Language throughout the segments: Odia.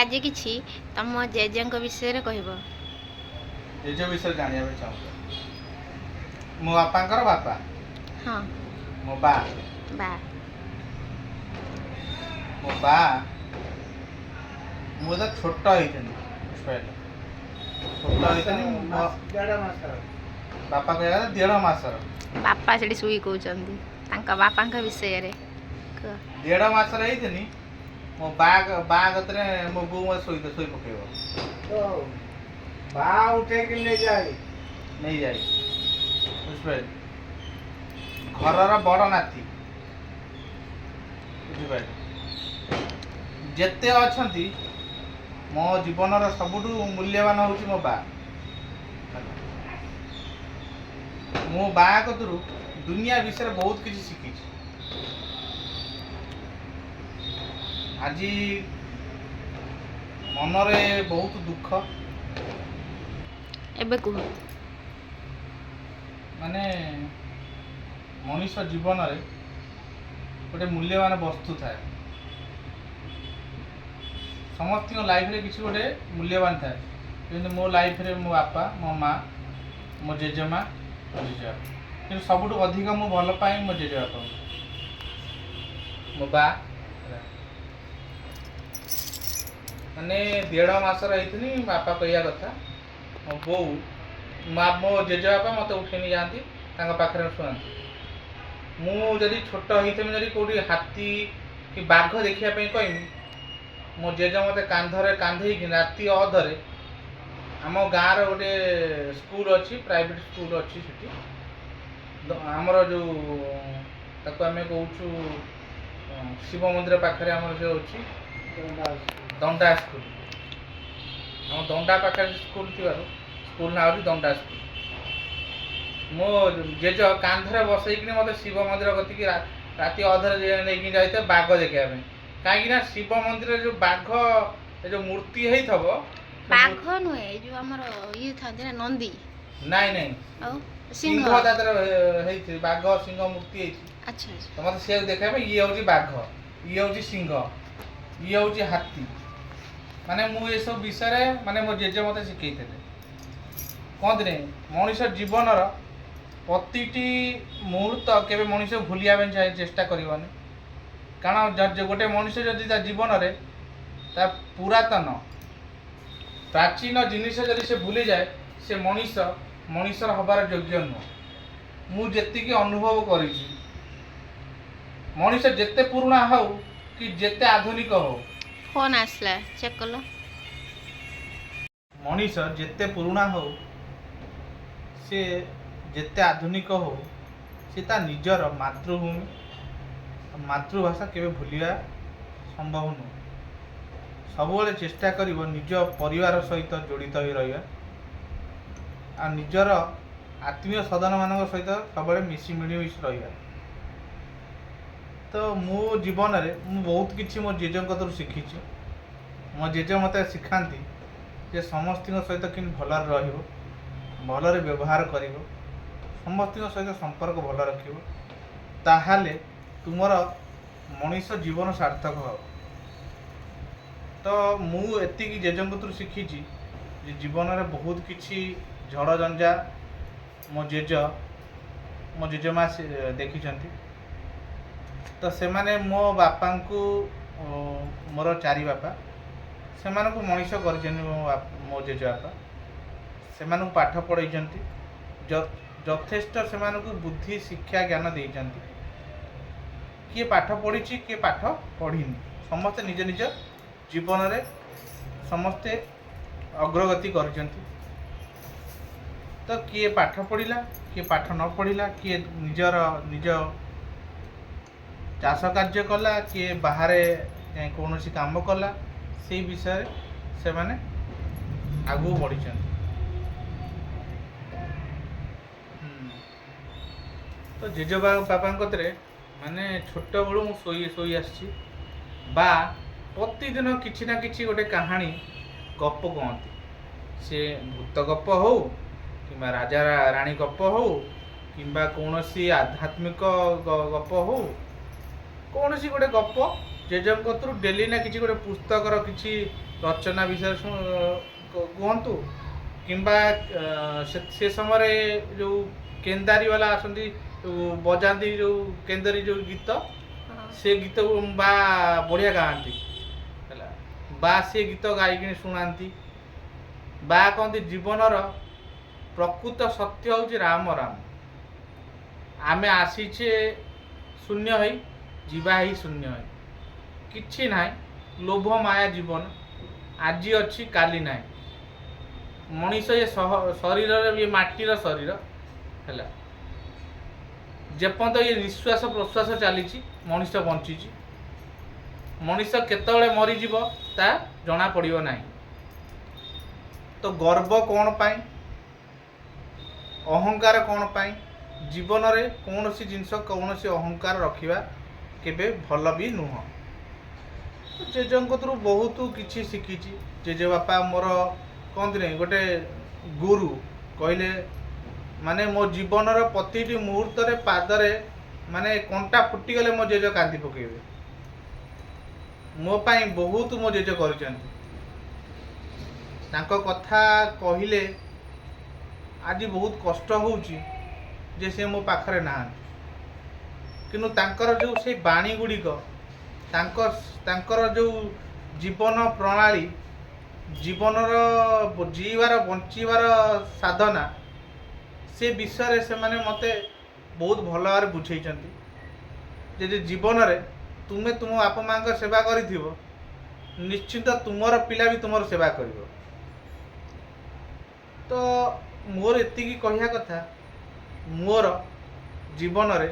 ଆଜି କିଛି ତମ ଜେଜେଙ୍କ ବିଷୟରେ କହିବ। ଜେଜେ ବିଷୟରେ ଜାଣିବା ପାଇଁ ଚାହୁଁଛ? ମୋ ବାପାଙ୍କର ବାପା, ହଁ ମୋ ବା ବା ମୋ ବା ମୁଁ ତ ଛୋଟ ହେଇଥିଲି, ବୁଝିପାରିଲ? ଛୋଟ ହେଇଥିଲି ବାପା କହିବା 1.5 ମାସର। ବାପା ସେଠି ଶୁଇ କହୁଛନ୍ତି ତାଙ୍କ ବାପାଙ୍କ ବିଷୟରେ କୁହ। 1.5 ମାସର ହେଇଥିଲି ମୋ ବା କତିରେ ମୋ ବୋଉ ମୋତେ ଶୋଇ ପକେଇବ, ବା ଉଠେଇକି ନେଇଯାଏ। ବୁଝିପାରିଲେ? ଘରର ବଡ଼ ନାତି, ବୁଝିପାରିଲେ? ଯେତେ ଅଛନ୍ତି ମୋ ଜୀବନର ସବୁଠୁ ମୂଲ୍ୟବାନ ହେଉଛି ମୋ ବା। ମୁଁ ବା କତରୁ ଦୁନିଆ ବିଷୟରେ ବହୁତ କିଛି ଶିଖିଛି। ଆଜି ମନରେ ବହୁତ ଦୁଃଖ, ଏବେ କୁହ। ମାନେ ମଣିଷ ଜୀବନରେ ଗୋଟେ ମୂଲ୍ୟବାନ ବସ୍ତୁ ଥାଏ। ସମସ୍ତଙ୍କ ଲାଇଫରେ କିଛି ଗୋଟେ ମୂଲ୍ୟବାନ ଥାଏ। କିନ୍ତୁ ମୋ ଲାଇଫରେ ମୋ ବାପା, ମୋ ମା, ମୋ ଜେଜେମା, ମୋ ଜେଜେବାପା। କିନ୍ତୁ ସବୁଠୁ ଅଧିକ ମୁଁ ଭଲ ପାଏ ମୋ ଜେଜେବାପାଙ୍କୁ। ମୋ ବା ମାନେ 1.5 ମାସର ହେଇଥିଲି, ବାପା କହିବା କଥା ମୋ ବୋଉ ମୋ ଜେଜେବାପା ମୋତେ ଉଠେଇ ନେଇ ଯାଆନ୍ତି, ତାଙ୍କ ପାଖରେ ଶୁଅନ୍ତି। ମୁଁ ଯଦି ଛୋଟ ହେଇଥିବି, ଯଦି କେଉଁଠି ହାତୀ କି ବାଘ ଦେଖିବା ପାଇଁ କହିବି, ମୋ ଜେଜେ ମୋତେ କାନ୍ଧରେ କାନ୍ଧେଇକି ରାତି ଅଧରେ ଆମ ଗାଁର ଗୋଟେ ସ୍କୁଲ ଅଛି, ପ୍ରାଇଭେଟ୍ ସ୍କୁଲ ଅଛି ସେଠି, ଆମର ଯେଉଁ ତାକୁ ଆମେ କହୁଛୁ ଶିବ ମନ୍ଦିର ପାଖରେ ଆମର ଯେଉଁ ଅଛି ଦଣ୍ଡା ସ୍କୁଲ। ଆମ ଦଣ୍ଡା ପାଖରେ ସ୍କୁଲ ଥିବାରୁ ସ୍କୁଲ ନାଁ ହେଉଛି ଦଣ୍ଡା ସ୍କୁଲ। ମୋ ଜେଜ କାନ୍ଧରେ ବସେଇକିନି ମୋତେ ଶିବ ମନ୍ଦିର କତିକି ରାତି ଅଧରେ ନେଇକି ଯାଇଥାଏ ବାଘ ଦେଖିବା ପାଇଁ। କାହିଁକି ନା ଶିବ ମନ୍ଦିରରେ ଯେଉଁ ବାଘ ଯେଉଁ ମୂର୍ତ୍ତି ହେଇଥିବ, ବାଘ ନୁହେଁ, ଏଇ ଯୋଉ ଆମର ଇଏ ଥାନ୍ତି ନା ନନ୍ଦୀ। ନାଇଁ ଆଉ ସିଂହ ତା ଦେହରେ ହେଇଛି, ବାଘ ସିଂହ ମୂର୍ତ୍ତି ହେଇଛି। ଆଚ୍ଛା ଆଚ୍ଛା। ତ ମୋତେ ସେଆକୁ ଦେଖିବା ପାଇଁ ଇଏ ହେଉଛି ବାଘ, ଇଏ ହେଉଛି ସିଂହ, ଇଏ ହେଉଛି ହାତୀ। ମାନେ ମୁଁ ଏସବୁ ବିଷୟରେ ମାନେ ମୋ ଜେଜେ ମୋତେ ଶିଖେଇଥିଲେ। କହନ୍ତିନି ମଣିଷ ଜୀବନର ପ୍ରତିଟି ମୁହୂର୍ତ୍ତ କେବେ ମଣିଷ ଭୁଲିବା ପାଇଁ ଚେଷ୍ଟା କରିବନି। କାରଣ ଗୋଟେ ମଣିଷ ଯଦି ତା ଜୀବନରେ ତା ପୁରାତନ ପ୍ରାଚୀନ ଜିନିଷ ଯଦି ସେ ଭୁଲିଯାଏ, ସେ ମଣିଷର ହବାର ଯୋଗ୍ୟ ନୁହଁ। ମୁଁ ଯେତିକି ଅନୁଭବ କରିଛି, ମଣିଷ ଯେତେ ପୁରୁଣା ହଉ କି ଯେତେ ଆଧୁନିକ ହଉ, ଫୋନ୍ ଆସିଲା ଚେକ୍ କଲ। ମଣିଷ ଯେତେ ପୁରୁଣା ହଉ, ସେ ଯେତେ ଆଧୁନିକ ହଉ, ସେ ତା ନିଜର ମାତୃଭୂମି ମାତୃଭାଷା କେବେ ଭୁଲିବା ସମ୍ଭବ ନୁହେଁ। ସବୁବେଳେ ଚେଷ୍ଟା କରିବ ନିଜ ପରିବାର ସହିତ ଜଡ଼ିତ ହୋଇ ରହିବା, ଆଉ ନିଜର ଆତ୍ମୀୟ ସ୍ୱଜନମାନଙ୍କ ସହିତ ସବୁବେଳେ ମିଳିମିଶି ରହିବା। ତ ମୋ ଜୀବନରେ ମୁଁ ବହୁତ କିଛି ମୋ ଜେଜେଙ୍କ କତରୁ ଶିଖିଛି। ମୋ ଜେଜେ ମୋତେ ଶିଖାନ୍ତି ଯେ ସମସ୍ତଙ୍କ ସହିତ କେମିତି ଭଲରେ ରହିବ, ଭଲରେ ବ୍ୟବହାର କରିବ, ସମସ୍ତଙ୍କ ସହିତ ସମ୍ପର୍କ ଭଲ ରଖିବ, ତାହେଲେ ତୁମର ମଣିଷ ଜୀବନ ସାର୍ଥକ ହେବ। ତ ମୁଁ ଏତିକି ଜେଜେଙ୍କ କତରୁ ଶିଖିଛି ଯେ ଜୀବନରେ ବହୁତ କିଛି ଝଡ଼ ଝଞ୍ଜା ମୋ ଜେଜେମା ଦେଖିଛନ୍ତି। ତ ସେମାନେ ମୋ ବାପାଙ୍କୁ, ମୋର 4 ବାପା, ସେମାନଙ୍କୁ ମଣିଷ କରିଛନ୍ତି। ମୋ ଜେଜେବାପା ସେମାନଙ୍କୁ ପାଠ ପଢ଼େଇଛନ୍ତି, ଯଥେଷ୍ଟ ସେମାନଙ୍କୁ ବୁଦ୍ଧି ଶିକ୍ଷା ଜ୍ଞାନ ଦେଇଛନ୍ତି। କିଏ ପାଠ ପଢ଼ିଛି, କିଏ ପାଠ ପଢ଼ିନି, ସମସ୍ତେ ନିଜ ନିଜ ଜୀବନରେ ସମସ୍ତେ ଅଗ୍ରଗତି କରିଛନ୍ତି। ତ କିଏ ପାଠ ପଢ଼ିଲା, କିଏ ପାଠ ନ ପଢ଼ିଲା, କିଏ ନିଜ ଚାଷ କାର୍ଯ୍ୟ କଲା, କିଏ ବାହାରେ କୌଣସି କାମ କଲା, ସେଇ ବିଷୟରେ ସେମାନେ ଆଗକୁ ବଢ଼ିଛନ୍ତି। ତ ଜେଜେବାପାଙ୍କ କତିରେ ମାନେ ଛୋଟବେଳୁ ମୁଁ ଶୋଇ ଆସିଛି। ବା ପ୍ରତିଦିନ କିଛି ନା କିଛି ଗୋଟେ କାହାଣୀ ଗପ କହନ୍ତି। ସେ ଭୂତ ଗପ ହଉ, କିମ୍ବା ରାଜା ରାଣୀ ଗପ ହଉ, କିମ୍ବା କୌଣସି ଆଧ୍ୟାତ୍ମିକ ଗପ ହଉ, କୌଣସି ଗୋଟେ ଗପ ଜେଜେଙ୍କ କତରୁ ଡେଲି ନା କିଛି ଗୋଟେ ପୁସ୍ତକର କିଛି ରଚନା ବିଷୟରେ କୁହନ୍ତୁ କିମ୍ବା ସେ ସମୟରେ ଯେଉଁ କେନ୍ଦାରୀ ବାଲା ଆସନ୍ତି ବଜାନ୍ତି ଯେଉଁ କେନ୍ଦାରୀ ଯେଉଁ ଗୀତ ସେ ଗୀତକୁ ବା ବଢ଼ିଆ ଗାଆନ୍ତି ହେଲା ବା ସେ ଗୀତ ଗାଇକିନି ଶୁଣାନ୍ତି ବା କହନ୍ତି ଜୀବନର ପ୍ରକୃତ ସତ୍ୟ ହେଉଛି ରାମ ରାମ। ଆମେ ଆସିଛେ ଶୂନ୍ୟ ହେଇ ଯିବା ହିଁ ଶୂନ୍ୟ ହେଇ କିଛି ନାହିଁ ଲୋଭ ମାୟା ଜୀବନ ଆଜି ଅଛି କାଲି ନାହିଁ। ମଣିଷ ଏ ଶରୀରରେ ଏ ମାଟିର ଶରୀର ହେଲା ଯେପର୍ଯ୍ୟନ୍ତ ଏ ନିଶ୍ୱାସ ପ୍ରଶ୍ୱାସ ଚାଲିଛି ମଣିଷ ବଞ୍ଚିଛି। ମଣିଷ କେତେବେଳେ ମରିଯିବ ତା ଜଣା ପଡ଼ିବ ନାହିଁ। ତ ଗର୍ବ କ'ଣ ପାଇଁ ଅହଙ୍କାର କ'ଣ ପାଇଁ ଜୀବନରେ କୌଣସି ଜିନିଷ କୌଣସି ଅହଙ୍କାର ରଖିବା କେବେ ଭଲ ବି ନୁହଁ। ଜେଜେଙ୍କ କତରୁ ବହୁତ କିଛି ଶିଖିଛି। ଜେଜେବାପା ମୋର କହନ୍ତି ନାହିଁ ଗୋଟେ ଗୁରୁ କହିଲେ ମାନେ ମୋ ଜୀବନର ପ୍ରତିଟି ମୁହୂର୍ତ୍ତରେ ପାଦରେ ମାନେ କଣ୍ଟା ଫୁଟିଗଲେ ମୋ ଜେଜେ କାନ୍ଦି ପକେଇବେ। ମୋ ପାଇଁ ବହୁତ ମୋ ଜେଜେ କରିଛନ୍ତି। ତାଙ୍କ କଥା କହିଲେ ଆଜି ବହୁତ କଷ୍ଟ ହେଉଛି ଯେ ସେ ମୋ ପାଖରେ ନାହାନ୍ତି କିନ୍ତୁ ତାଙ୍କର ଯେଉଁ ସେଇ ବାଣୀ ଗୁଡ଼ିକ ତାଙ୍କର ଯେଉଁ ଜୀବନ ପ୍ରଣାଳୀ ଜୀବନର ଜୀଇବାର ବଞ୍ଚିବାର ସାଧନା ସେ ବିଷୟରେ ସେମାନେ ମୋତେ ବହୁତ ଭଲ ଭାବରେ ବୁଝେଇଛନ୍ତି। ଯଦି ଜୀବନରେ ତୁମେ ତୁମ ବାପା ମାଆଙ୍କ ସେବା କରିଥିବ ନିଶ୍ଚିତ ତୁମର ପିଲା ବି ତୁମର ସେବା କରିବ। ତ ମୋର ଏତିକି କହିବା କଥା ମୋର ଜୀବନରେ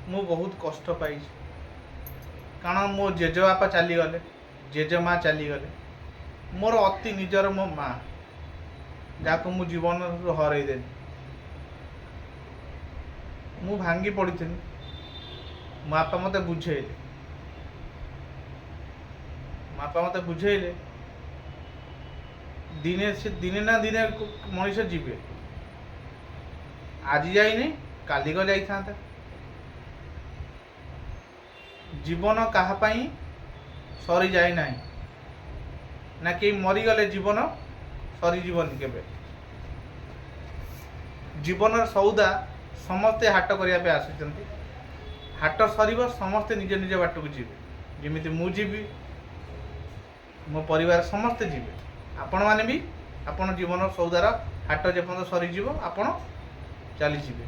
ମୁଁ ବହୁତ କଷ୍ଟ ପାଇଛି କାରଣ ମୋ ଜେଜେବାପା ଚାଲିଗଲେ ଜେଜେମା ଚାଲିଗଲେ ମୋର ଅତି ନିଜର ମୋ ମା ଯାହାକୁ ମୁଁ ଜୀବନରୁ ହରେଇଦେଲି। ମୁଁ ଭାଙ୍ଗି ପଡ଼ିଥିଲି ମୋ ବାପା ମୋତେ ବୁଝେଇଲେ ଦିନେ ନା ଦିନେ ମଣିଷ ଯିବେ। ଆଜି ଯାଇନି କାଲି ଗଲେ ଯାଇଥାନ୍ତା। ଜୀବନ କାହା ପାଇଁ ସରିଯାଏ ନାହିଁ ନା କେହି ମରିଗଲେ ଜୀବନ ସରିଯିବନି କେବେ। ଜୀବନର ସଉଦା ସମସ୍ତେ ହାଟ କରିବା ପାଇଁ ଆସୁଛନ୍ତି। ହାଟ ସରିବ ସମସ୍ତେ ନିଜ ନିଜ ବାଟକୁ ଯିବେ। ଯେମିତି ମୁଁ ଯିବି ମୋ ପରିବାର ସମସ୍ତେ ଯିବେ। ଆପଣମାନେ ବି ଆପଣ ଜୀବନର ସଉଦାର ହାଟ ଯେପର୍ଯ୍ୟନ୍ତ ସରିଯିବ ଆପଣ ଚାଲିଯିବେ।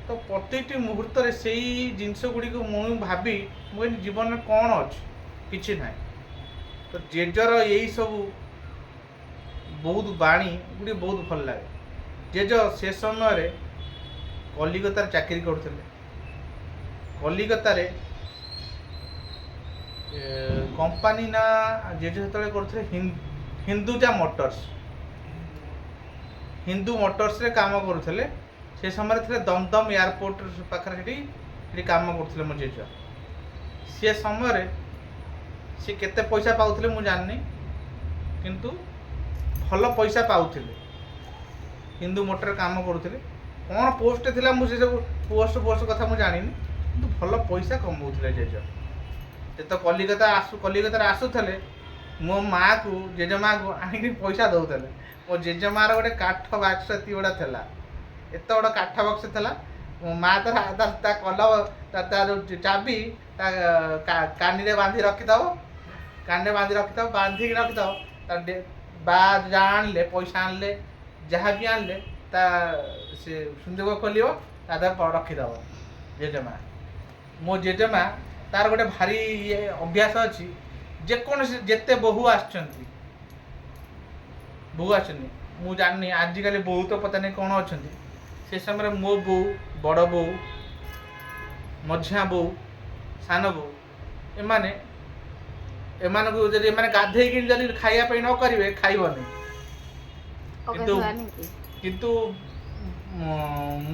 ତ ପ୍ରତିଟି ମୁହୂର୍ତ୍ତରେ ସେଇ ଜିନିଷ ଗୁଡ଼ିକୁ ମୁଁ ଭାବି ମୁଁ କହିଲି ଜୀବନରେ କ'ଣ ଅଛି କିଛି ନାହିଁ। ତ ଜେଜର ଏଇସବୁ ବହୁତ ବାଣୀ ଗୁଡ଼ିକ ବହୁତ ଭଲ ଲାଗେ। ଜେଜ ସେ ସମୟରେ କଲିକତାରେ ଚାକିରି କରୁଥିଲେ। କଲିକତାରେ କମ୍ପାନୀ ନା ଜେଜ ସେତେବେଳେ କରୁଥିଲେ ହିନ୍ଦୁଜା ମୋଟର୍ସରେ କାମ କରୁଥିଲେ। ସେ ସମୟରେ ଥିଲେ ଦମଦମ ଏୟାରପୋର୍ଟ ପାଖରେ ସେଠି କାମ କରୁଥିଲେ ମୋ ଜେଜ। ସେ ସମୟରେ ସେ କେତେ ପଇସା ପାଉଥିଲେ ମୁଁ ଜାଣିନି କିନ୍ତୁ ଭଲ ପଇସା ପାଉଥିଲେ। ହିନ୍ଦୁ ମୋଟରରେ କାମ କରୁଥିଲେ। କ'ଣ ପୋଷ୍ଟ ଥିଲା ମୁଁ ସେସବୁ ପୋଷ୍ଟ କଥା ମୁଁ ଜାଣିନି କିନ୍ତୁ ଭଲ ପଇସା କମାଉଥିଲେ ଜେଜ। ଯେତେ କଲିକତାରେ ଆସୁଥିଲେ ମୋ ମାଆକୁ ଜେଜେମାଆକୁ ଆଣିକି ପଇସା ଦେଉଥିଲେ। ମୋ ଜେଜେମାଆର ଗୋଟେ କାଠ ବାକ୍ସ ଏତିକି ଗୁଡ଼ା ଥିଲା। ଏତେ ବଡ଼ କାଠ ବାକ୍ସ ଥିଲା। ମୋ ମାଆ ତା କଲର ତା ଯେଉଁ ଚାବି ତା କାନିରେ ବାନ୍ଧି ରଖିଦେବ ବାନ୍ଧିକି ରଖିଦେବ। ତା ବା ଯାହା ଆଣିଲେ ପଇସା ଆଣିଲେ ଯାହା ବି ଆଣିଲେ ତା ସେ ସୁନ୍ଦର ଖୋଲିବ ତା ଦେହରେ ରଖିଦେବ ଜେଜେମା। ମୋ ଜେଜେମା ତାର ଗୋଟେ ଭାରି ଅଭ୍ୟାସ ଅଛି ଯେକୌଣସି ଯେତେ ବୋହୂ ଆସିଛନ୍ତି ମୁଁ ଜାଣିନି ଆଜିକାଲି ବୋହୂ ତ ପତା ନାହିଁ କ'ଣ ଅଛନ୍ତି। ସେ ସମୟରେ ମୋ ବୋଉ ବଡ଼ ବୋଉ ମଝିଆ ବୋଉ ସାନ ବୋଉ ଏମାନଙ୍କୁ ଯଦି ଏମାନେ ଗାଧେଇକି ଯଦି ଖାଇବା ପାଇଁ ନ କରିବେ ଖାଇବନି। କିନ୍ତୁ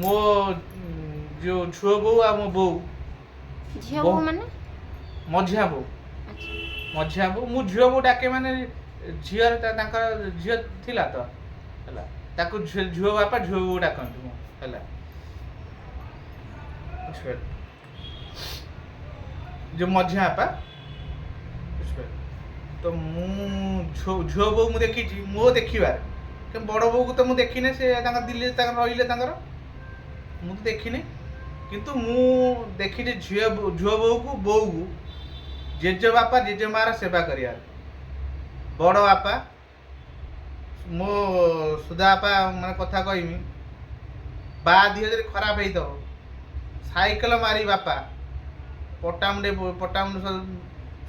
ମୋ ଯେଉଁ ଝିଅ ବୋଉ ଆଉ ମୋ ବୋଉ ମଝିଆ ବୋଉ ମୁଁ ଝିଅ ବୋଉ ଡାକେ ମାନେ ଝିଅ ତାଙ୍କର ଝିଅ ଥିଲା ତ ହେଲା ତାକୁ ଝିଅ ବାପା ଝିଅ ବୋଉ ଡାକନ୍ତି ମୁଁ ହେଲା। ଯେଉଁ ମଝିଆ ବାପା तो मु झुओ बो मु देखी मो देखिबार कि बड़ बो को तो मु देखिने से दिल्ली रहिले मु तो देखिने किंतु मु देखी झुओ बो को बो को जेजे बापा जेजे मार सेवा करिया बड़ बापा मो सुधा बापा मैंने कथा कहमी बा दिह जब खराब हो साइकेल मारी बापा पटामुंडे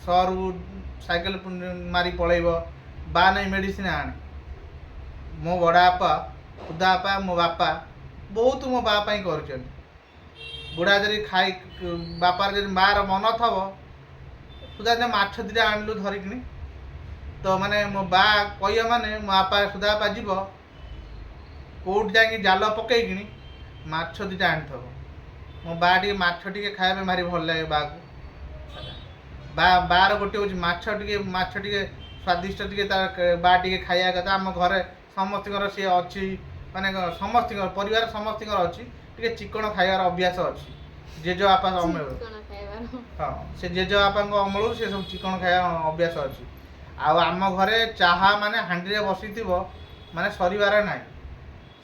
सहर साइकेल मारी पलैब बा नहीं मेडिसिन आने मो बड़ा बापा सुधा बापा मो बापा बहुत मो बाप कर बुढ़ा जब खाई बापार जब मार मन थव सुधा जब माछ दिटा आणलु धरिकी तो माने मो बा कह माने मो बापा सुधा बापा जीव कौट जाकि जाल पकईकि माछ दिटा आनीथब मो बा टे माछ टे खाया भारी भल लगे बा को बार गोटे हूँ माछ टे स्वादिष्ट टे बा टे खाया कथा आम घरे समस्त सी अच्छी माने समस्त परिवार समस्त अच्छी टे चिकन खायार अभ्यास अच्छी जेजे बापा अमल हाँ से जेजे बापा अमल से सब चिकन खाया अभ्यास अच्छी आम घरे चाहा माने हांडी बसी माने सरीबार ना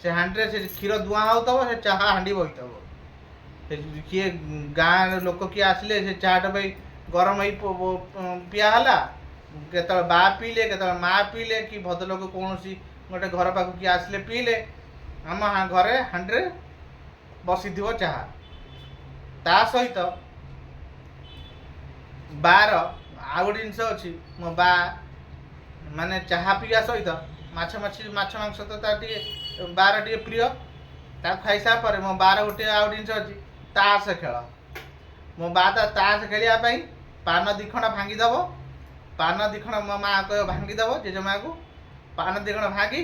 से हांडी से क्षीर दुआ हो से चाहा हांडी बही किए गाँ लोक किए आसिले से चाटा भाई गरम हो पियाला केत बा पीले केत माँ पीले कि भद्रलोक कौन गोटे घर पाक किए आसिले पीले आम घरे हांडी बसी चाहा ता सहित बार आ गोटे जिनस अच्छी मो बा माने चाहा पीवा सहित माछ मांस तो बार टे प्रिय खाई सारे मो बार गोटे आ जिनस अच्छी ताश खेल मो बा ताश खेलिया पान दिखण भांगीदेव पान दिखण मो माँ कह भांगीदेव जेजेमा को पान दिखण भांगी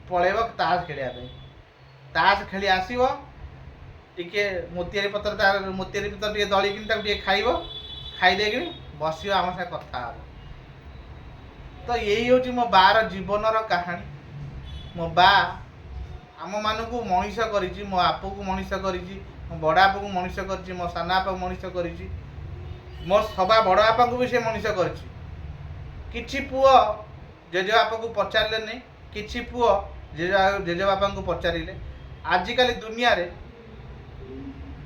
पलैब ताश खेलिया ताश खेली आसव टिके मोतियारी पत्र टे दलिकी खाइब खाईदे बस आम सा कथा तो यही हूँ मो बार जीवनर कहानी मो बा आम मान को मनीष कर मो आप को मनीष कर मो बड़ बापा को मनीष कर मो सान बापा को मनीष कर मो सभा बड़ बापा को भी से मनीष कर पुओ जेजे बापा को पचारे नहीं कि पुओ जेजे बापा को पचारे आजिकल दुनिया रे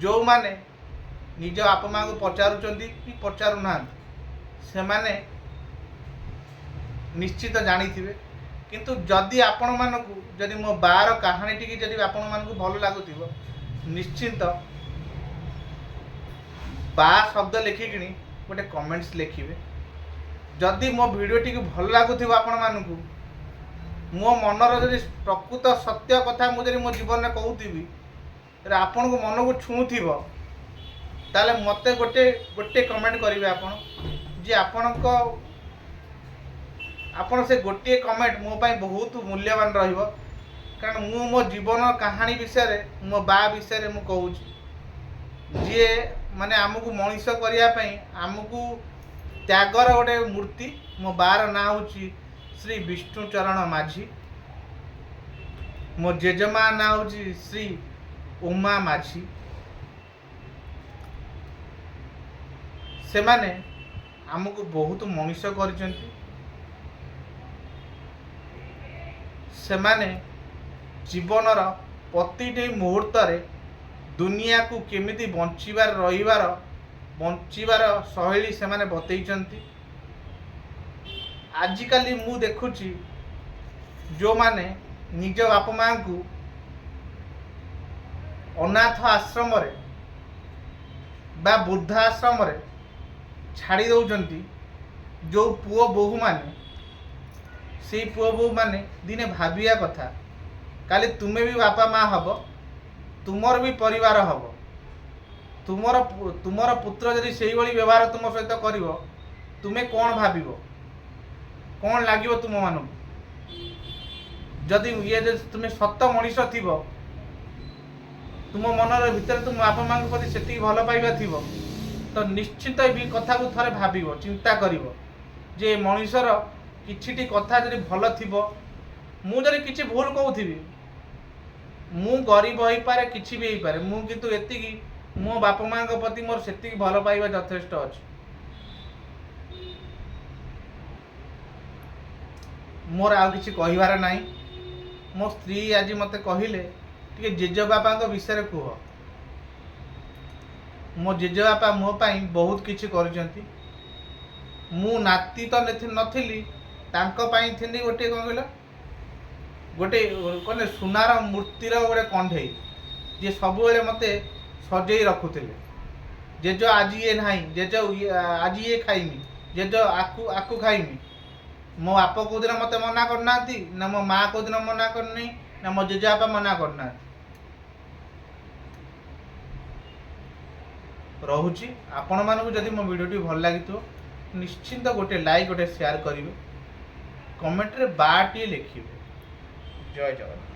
जो माने निज बापा माँ को पचारुचंदी कि पचारू ना से माने निश्चित जानी थे किंतु जदि आपण मानकु जदि मो बार कहानी टी जदि आपण मानकु भल लागुथिबो निश्चित बा शब्द लिखिकी गोटे कमेंट्स लिखिए जदि मो वीडियो टी भल लागुथिबो आपण मानकु मो मनर जदि प्रकृत सत्य कथा मुझे मो जीवन में कहूथी आपण को मन को छुँव ताले मते गोटे गोटे कमेंट करेंगे आपण जे आपण से गोटे कमेंट मो पाई बहुत मूल्यवान रहिबो कारण मु मो जीवन कहानी विषय रे मो बा विषय रे मु कहूँ जे माने आमको मनीष करने आमको त्यागर गोटे मूर्ति मो बार ना हूँ श्री विष्णुचरण माझी मो जेजेमा ना हूँ श्री उमा माझी से माने आमको बहुत मनीष कर से माने जीवनर प्रति मुहूर्त रे दुनिया को केमिति बंचिबार बंचिबार शैली से माने बतैचंती आजिकल मु देखुची जो माने निज बाप माँ को अनाथ आश्रम रे बा वृद्धाश्रम रे छाड़ी दौरान जो पुओ बोहू माने से पुओ बोहू माने दिने भाविया कथा काली तुमे भी बापा माँ हब तुमर भी परिवार हब तुमर पुत्र जदि से व्यवहार तुम सहित कर तुम्हें कौन भाव कौन लगे तुम मान जदि ये तुम्हें सत मनीष थी तुम मनर भितर तुम बापा माँ प्रति से भल पाइबा थी तो निश्चित भी कथा को थरे भाव चिंता कर जे मनीषर किछि कथा जदि भल थी मुझे किसी भूल कहूथी मु गरीब हो पारे किसी भी हो पारे मु किंतु एतिकी मो बापा माँ प्रति मोर से भल पाइबा यथेष्ट अच्छे मोर आउ किसी कहबार नहीं। मो स्त्री आज मते कहले टिके जेजेबापा विषय कह। मो जेजेबापा मो पाई बहुत किछि करजंती। मु नाती तो नथिली तांको पाई थिनी गोटे कौन कहल गोटे कने सुनार मूर्तिर गोटे कंढे जे सब मते सजई रखुले। जेज आज ये ना जेज आज ये खाइमी जेज आकु आकु खाइमी। मो बाप को दिन मते मना करना ना मो माँ को दिन मना करनी ना मो जेजेबापा मना करना। रहुची आपण मानू जदि मो वीडियो भल लगी निश्चिंत गोटे लाइक गोटे शेयर करेंगे कमेंट रे बाटे लिखिए। जय जगन्नाथ।